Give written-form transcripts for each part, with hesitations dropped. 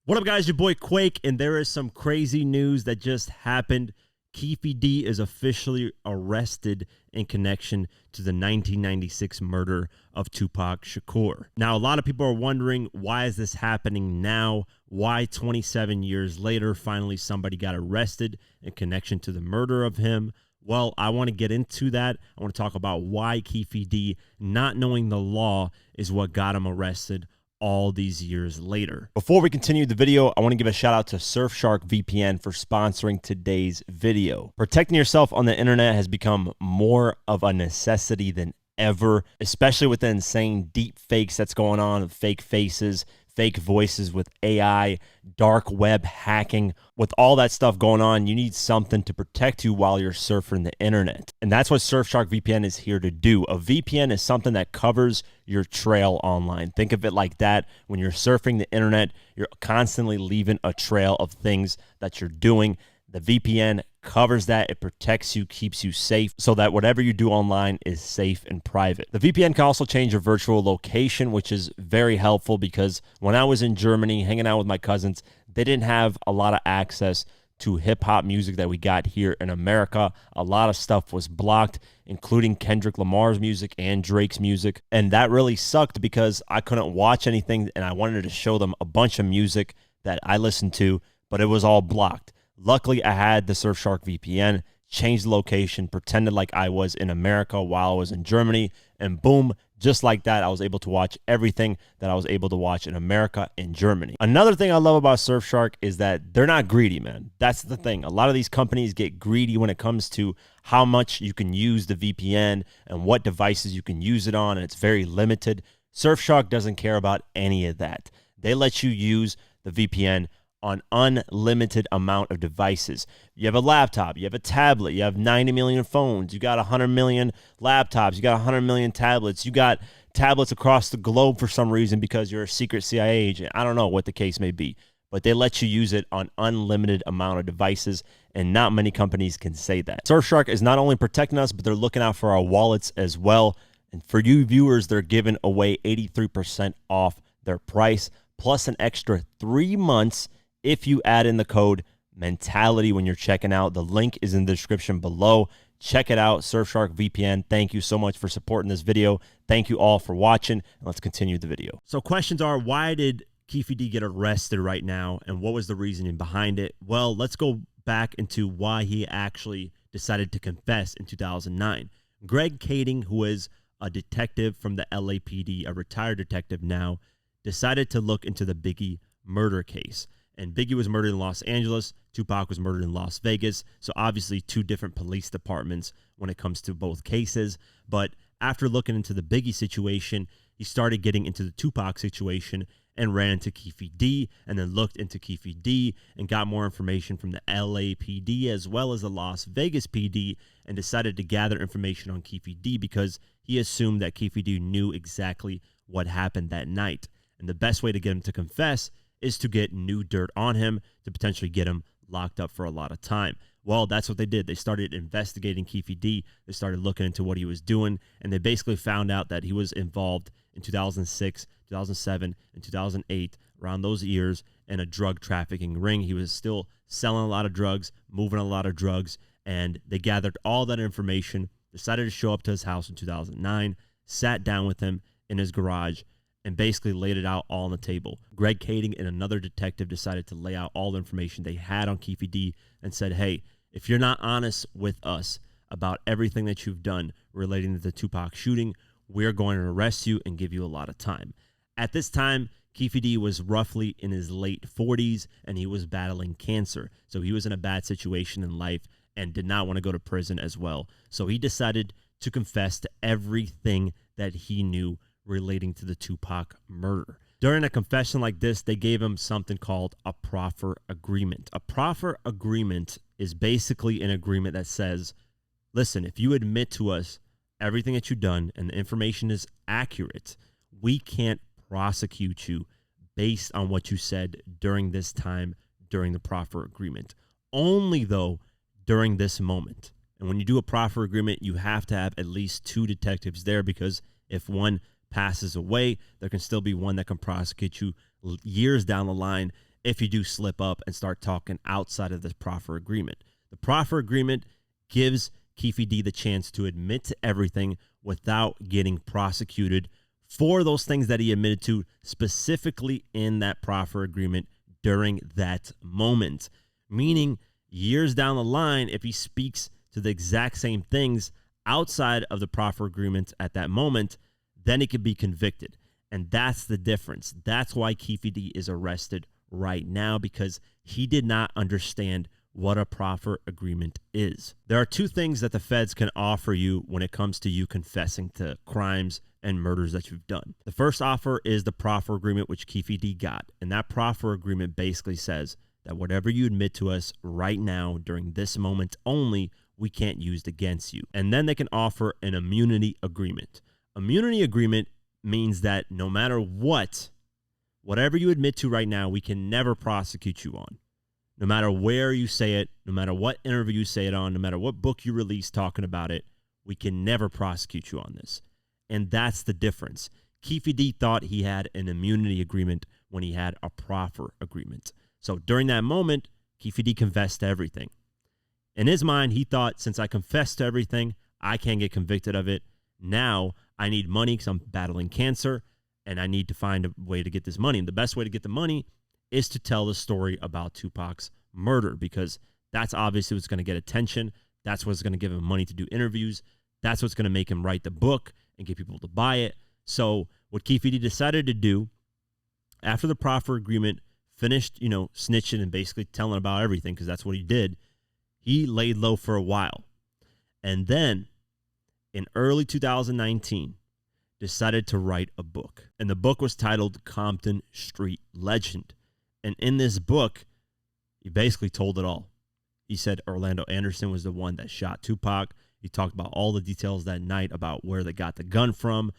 What up, guys? Your boy Quake, and there is some crazy news that just happened. Keefe D is officially arrested in connection to the 1996 murder of Tupac Shakur. Now, a lot of people are wondering, why is this happening now? Why 27 years later, finally somebody got arrested in connection to the murder of him? Well, I want to get into that. I want to talk about why Keefe D, not knowing the law, is what got him arrested all these years later. Before we continue the video, I want to give a shout out to Surfshark VPN for sponsoring today's video. Protecting yourself on the internet has become more of a necessity than ever, especially with the insane deep fakes that's going on, fake faces, fake voices with AI, dark web hacking. With all that stuff going on, you need something to protect you while you're surfing the internet. And that's what Surfshark VPN is here to do. A VPN is something that covers your trail online. Think of it like that. When you're surfing the internet, you're constantly leaving a trail of things that you're doing. The VPN covers that. It protects you, keeps you safe, so that whatever you do online is safe and private. The VPN can also change your virtual location, which is very helpful because when I was in Germany hanging out with my cousins, they didn't have a lot of access to hip-hop music that we got here in America. A lot of stuff was blocked, including Kendrick Lamar's music and Drake's music. And that really sucked because I couldn't watch anything, and I wanted to show them a bunch of music that I listened to, but it was all blocked. Luckily, I had the Surfshark VPN, changed the location, pretended like I was in America while I was in Germany, and boom, just like that, I was able to watch everything that I was able to watch in America and Germany. Another thing I love about Surfshark is that they're not greedy, man. That's the thing. A lot of these companies get greedy when it comes to how much you can use the VPN and what devices you can use it on, and it's very limited. Surfshark doesn't care about any of that. They let you use the VPN on unlimited amount of devices. You have a laptop, you have a tablet, you have 90 million phones, you got 100 million laptops, you got 100 million tablets, you got tablets across the globe for some reason because you're a secret CIA agent. I don't know what the case may be, but they let you use it on unlimited amount of devices, and not many companies can say that. Surfshark is not only protecting us, but they're looking out for our wallets as well. And for you viewers, they're giving away 83% off their price, plus an extra 3 months if you add in the code mentality when you're checking out. The link is in the description below. Check it out, Surfshark VPN. Thank you so much for supporting this video. Thank you all for watching, and let's continue the video. So questions are, why did Keefe D get arrested right now, and what was the reasoning behind it? Well, let's go back into why he actually decided to confess in 2009. Greg Kading, who is a detective from the LAPD, a retired detective now, decided to look into the Biggie murder case. And Biggie was murdered in Los Angeles. Tupac was murdered in Las Vegas. So obviously two different police departments when it comes to both cases. But after looking into the Biggie situation, he started getting into the Tupac situation and ran into Keefe D, and then looked into Keefe D and got more information from the LAPD as well as the Las Vegas PD, and decided to gather information on Keefe D because he assumed that Keefe D knew exactly what happened that night. And the best way to get him to confess is to get new dirt on him to potentially get him locked up for a lot of time. Well, that's what they did. They started investigating Keefe D. They started looking into what he was doing, and they basically found out that he was involved in 2006, 2007, and 2008, around those years, in a drug trafficking ring. He was still selling a lot of drugs, moving a lot of drugs, and they gathered all that information, decided to show up to his house in 2009, sat down with him in his garage, and basically laid it out all on the table. Greg Kading and another detective decided to lay out all the information they had on Keefe D and said, hey, if you're not honest with us about everything that you've done relating to the Tupac shooting, we're going to arrest you and give you a lot of time. At this time, Keefe D was roughly in his late 40s, and he was battling cancer. So he was in a bad situation in life and did not want to go to prison as well. So he decided to confess to everything that he knew relating to the Tupac murder. During a confession like this, they gave him something called a proffer agreement. A proffer agreement is basically an agreement that says, listen, if you admit to us everything that you've done and the information is accurate, we can't prosecute you based on what you said during this time, during the proffer agreement. Only, though, during this moment. And when you do a proffer agreement, you have to have at least 2 detectives there, because if one passes away, there can still be one that can prosecute you years down the line if you do slip up and start talking outside of this proffer agreement. The proffer agreement gives Keefe D the chance to admit to everything without getting prosecuted for those things that he admitted to specifically in that proffer agreement during that moment. Meaning, years down the line, if he speaks to the exact same things outside of the proffer agreement at that moment, then he could be convicted. And that's the difference. That's why Keefe D is arrested right now, because he did not understand what a proffer agreement is. There are two things that the feds can offer you when it comes to you confessing to crimes and murders that you've done. The first offer is the proffer agreement, which Keefe D got. And that proffer agreement basically says that whatever you admit to us right now during this moment only, we can't use it against you. And then they can offer an immunity agreement. Immunity agreement means that no matter what, whatever you admit to right now, we can never prosecute you on. No matter where you say it, no matter what interview you say it on, no matter what book you release talking about it, we can never prosecute you on this. And that's the difference. Keefe D thought he had an immunity agreement when he had a proffer agreement. So during that moment, Keefe D confessed to everything. In his mind, he thought, since I confessed to everything, I can't get convicted of it. Now I need money because I'm battling cancer, and I need to find a way to get this money. And the best way to get the money is to tell the story about Tupac's murder, because that's obviously what's going to get attention. That's what's going to give him money to do interviews. That's what's going to make him write the book and get people to buy it. So what Keefe D decided to do after the proffer agreement finished, snitching and basically telling about everything, because that's what he did, he laid low for a while. And then in early 2019, decided to write a book. And the book was titled Compton Street Legend. And in this book, he basically told it all. He said Orlando Anderson was the one that shot Tupac. He talked about all the details that night about where they got the gun from,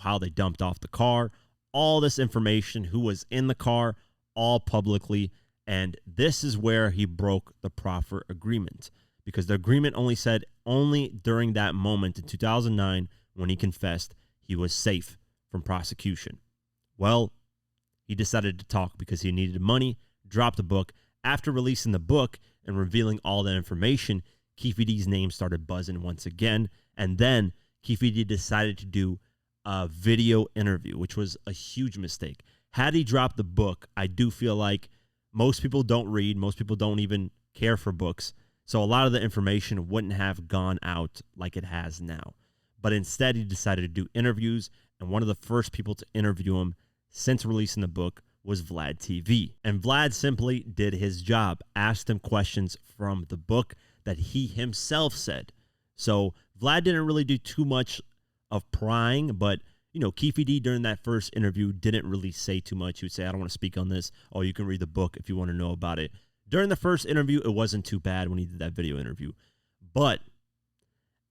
how they dumped off the car, all this information, who was in the car, all publicly. And this is where he broke the proffer agreement, because the agreement only said only during that moment in 2009 when he confessed he was safe from prosecution. Well, he decided to talk because he needed money, dropped the book. After releasing the book and revealing all that information, Keefe D's name started buzzing once again. And then Keefe D decided to do a video interview, which was a huge mistake. Had he dropped the book, I do feel like most people don't read. Most people don't even care for books. So a lot of the information wouldn't have gone out like it has now. But instead, he decided to do interviews. And one of the first people to interview him since releasing the book was Vlad TV. And Vlad simply did his job, asked him questions from the book that he himself said. So Vlad didn't really do too much of prying, but Keefe D during that first interview didn't really say too much. He would say, I don't want to speak on this. Oh, you can read the book if you want to know about it. During the first interview, it wasn't too bad when he did that video interview. But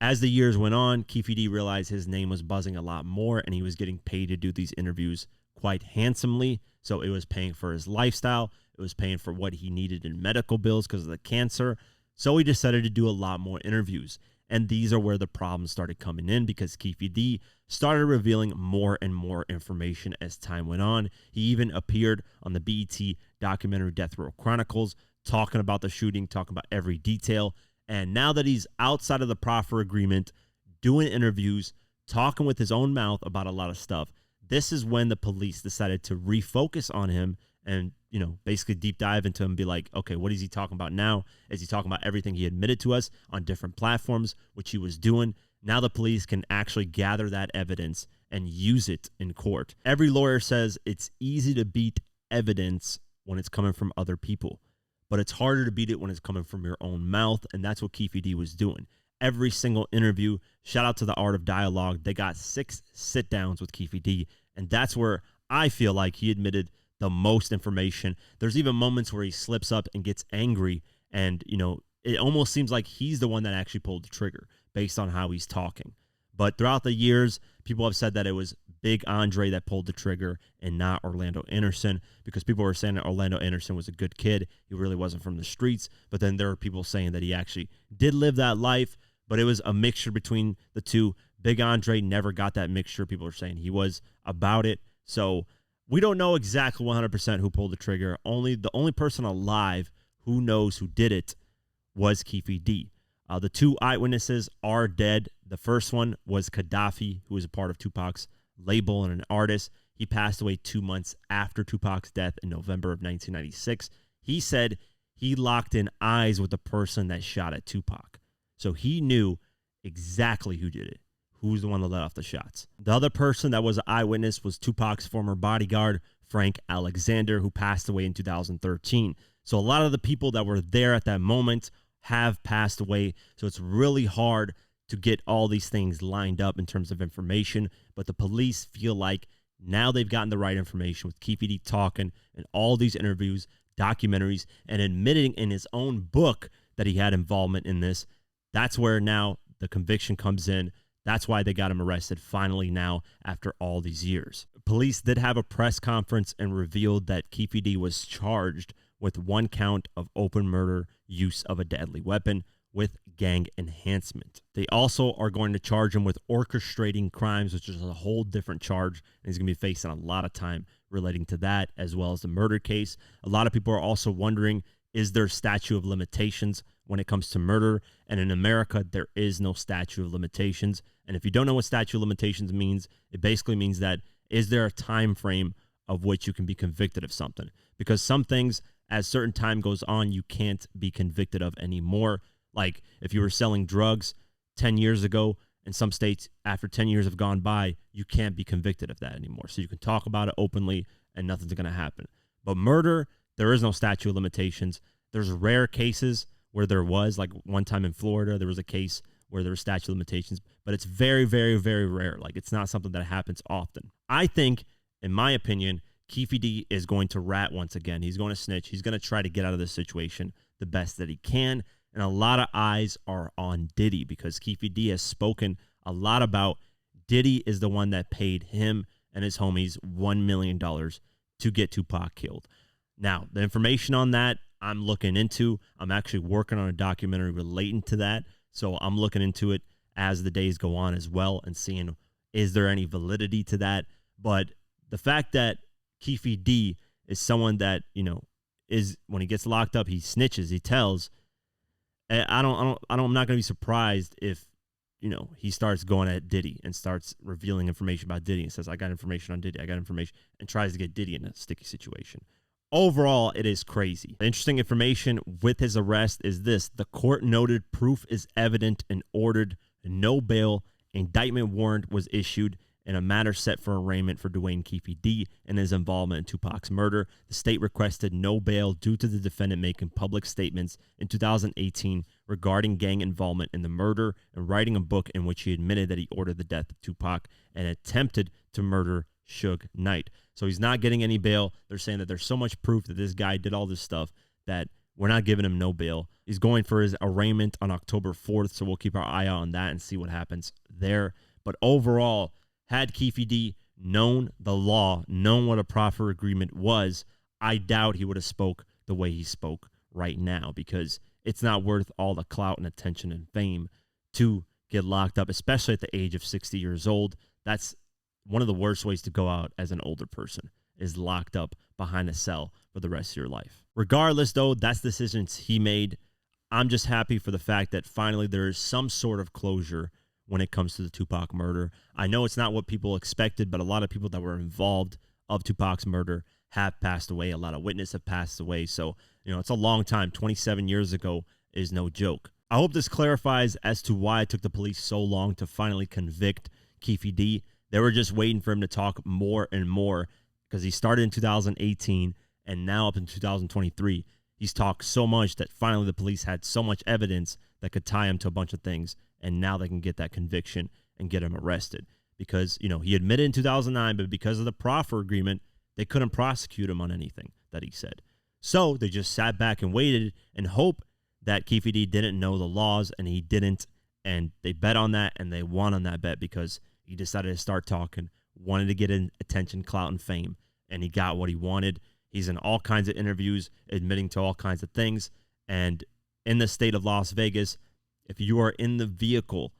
as the years went on, Keefe D realized his name was buzzing a lot more, and he was getting paid to do these interviews quite handsomely. So it was paying for his lifestyle. It was paying for what he needed in medical bills because of the cancer. So he decided to do a lot more interviews. And these are where the problems started coming in, because Keefe D started revealing more and more information as time went on. He even appeared on the BET documentary Death Row Chronicles, talking about the shooting, talking about every detail. And now that he's outside of the proffer agreement, doing interviews, talking with his own mouth about a lot of stuff, this is when the police decided to refocus on him and, basically deep dive into him and be like, okay, what is he talking about now? Is he talking about everything he admitted to us on different platforms, which he was doing? Now the police can actually gather that evidence and use it in court. Every lawyer says it's easy to beat evidence when it's coming from other people, but it's harder to beat it when it's coming from your own mouth, and that's what Keefe D was doing. Every single interview, shout out to the Art of Dialogue, they got 6 sit-downs with Keefe D, and that's where I feel like he admitted the most information. There's even moments where he slips up and gets angry, and it almost seems like he's the one that actually pulled the trigger based on how he's talking. But throughout the years, people have said that it was Big Andre that pulled the trigger and not Orlando Anderson, because people were saying that Orlando Anderson was a good kid. He really wasn't from the streets. But then there are people saying that he actually did live that life, but it was a mixture between the two. Big Andre never got that mixture. People are saying he was about it. So We don't know exactly 100% who pulled the trigger. The only person alive who knows who did it was Keefe D. The two eyewitnesses are dead. The first one was Gaddafi, who was a part of Tupac's label and an artist. He passed away 2 months after Tupac's death in November of 1996. He said he locked in eyes with the person that shot at Tupac. So he knew exactly who did it, who's the one that let off the shots. The other person that was an eyewitness was Tupac's former bodyguard, Frank Alexander, who passed away in 2013. So a lot of the people that were there at that moment have passed away. So it's really hard to get all these things lined up in terms of information. But the police feel like now they've gotten the right information with Keefe D talking and all these interviews, documentaries, and admitting in his own book that he had involvement in this. That's where now the conviction comes in. That's why they got him arrested finally now after all these years. Police did have a press conference and revealed that Keefe D was charged with 1 count of open murder, use of a deadly weapon, with gang enhancement. They also are going to charge him with orchestrating crimes, which is a whole different charge, and he's going to be facing a lot of time relating to that, as well as the murder case. A lot of people are also wondering, is there statute of limitations when it comes to murder? And in America, there is no statute of limitations. And if you don't know what statute of limitations means, it basically means that is there a time frame of which you can be convicted of something? Because some things, as certain time goes on, you can't be convicted of anymore. Like if you were selling drugs 10 years ago, in some states, after 10 years have gone by, you can't be convicted of that anymore. So you can talk about it openly and nothing's going to happen. But murder, there is no statute of limitations. There's rare cases where there was, like one time in Florida, there was a case where there was statute of limitations, but it's very, very, very rare. Like it's not something that happens often. I think, in my opinion, Keefe D is going to rat once again. He's going to snitch. He's going to try to get out of this situation the best that he can. And a lot of eyes are on Diddy because Keefe D has spoken a lot about Diddy is the one that paid him and his homies $1 million to get Tupac killed. Now, the information on that I'm looking into. I'm actually working on a documentary relating to that. So I'm looking into it as the days go on as well and seeing is there any validity to that. But the fact that Keefe D is someone that, is when he gets locked up, he snitches, he tells. I'm not going to be surprised if, he starts going at Diddy and starts revealing information about Diddy and says, I got information on Diddy, I got information, and tries to get Diddy in a sticky situation. Overall, it is crazy. The interesting information with his arrest is this. The court noted proof is evident and ordered no bail. Indictment warrant was issued in a matter set for arraignment for Dwayne Keefe D and his involvement in Tupac's murder. The state requested no bail due to the defendant making public statements in 2018 regarding gang involvement in the murder and writing a book in which he admitted that he ordered the death of Tupac and attempted to murder Suge Knight. So he's not getting any bail. They're saying that there's so much proof that this guy did all this stuff that we're not giving him no bail. He's going for his arraignment on October 4th, so we'll keep our eye out on that and see what happens there. But overall, had Keefe D known the law, known what a proffer agreement was, I doubt he would have spoke the way he spoke right now because it's not worth all the clout and attention and fame to get locked up, especially at the age of 60 years old. That's one of the worst ways to go out as an older person, is locked up behind a cell for the rest of your life. Regardless, though, that's the decisions he made. I'm just happy for the fact that finally there is some sort of closure when it comes to the Tupac murder. I know it's not what people expected, but a lot of people that were involved of Tupac's murder have passed away. A lot of witnesses have passed away. So, it's a long time. 27 years ago is no joke. I hope this clarifies as to why it took the police so long to finally convict Keefe D. They were just waiting for him to talk more and more because he started in 2018 and now up in 2023, he's talked so much that finally the police had so much evidence that could tie him to a bunch of things. And now they can get that conviction and get him arrested because, he admitted in 2009, but because of the proffer agreement, they couldn't prosecute him on anything that he said. So they just sat back and waited and hoped that Keefe D didn't know the laws, and he didn't. And they bet on that, and they won on that bet because he decided to start talking, wanted to get in attention, clout, and fame, and he got what he wanted. He's in all kinds of interviews, admitting to all kinds of things. And in the state of Las Vegas, if you are in the vehicle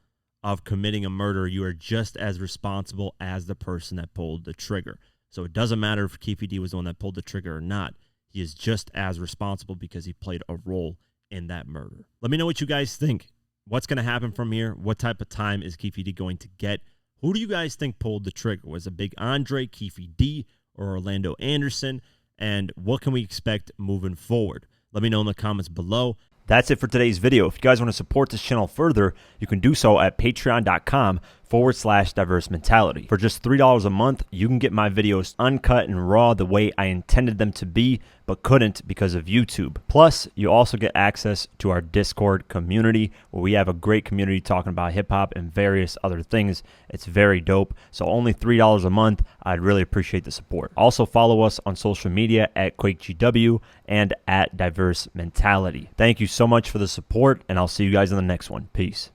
of committing a murder, you are just as responsible as the person that pulled the trigger. So it doesn't matter if Keefe D was the one that pulled the trigger or not. He is just as responsible because he played a role in that murder. Let me know what you guys think. What's going to happen from here? What type of time is Keefe D going to get? Who do you guys think pulled the trigger? Was it Big Andre, Keefe D, or Orlando Anderson? And what can we expect moving forward? Let me know in the comments below. That's it for today's video. If you guys want to support this channel further, you can do so at patreon.com/diverse mentality. For just $3 a month, you can get my videos uncut and raw the way I intended them to be, but couldn't because of YouTube. Plus, you also get access to our Discord community, where we have a great community talking about hip-hop and various other things. It's very dope. So only $3 a month. I'd really appreciate the support. Also, follow us on social media at QuakeGW and at Diverse Mentality. Thank you so much for the support, and I'll see you guys in the next one. Peace.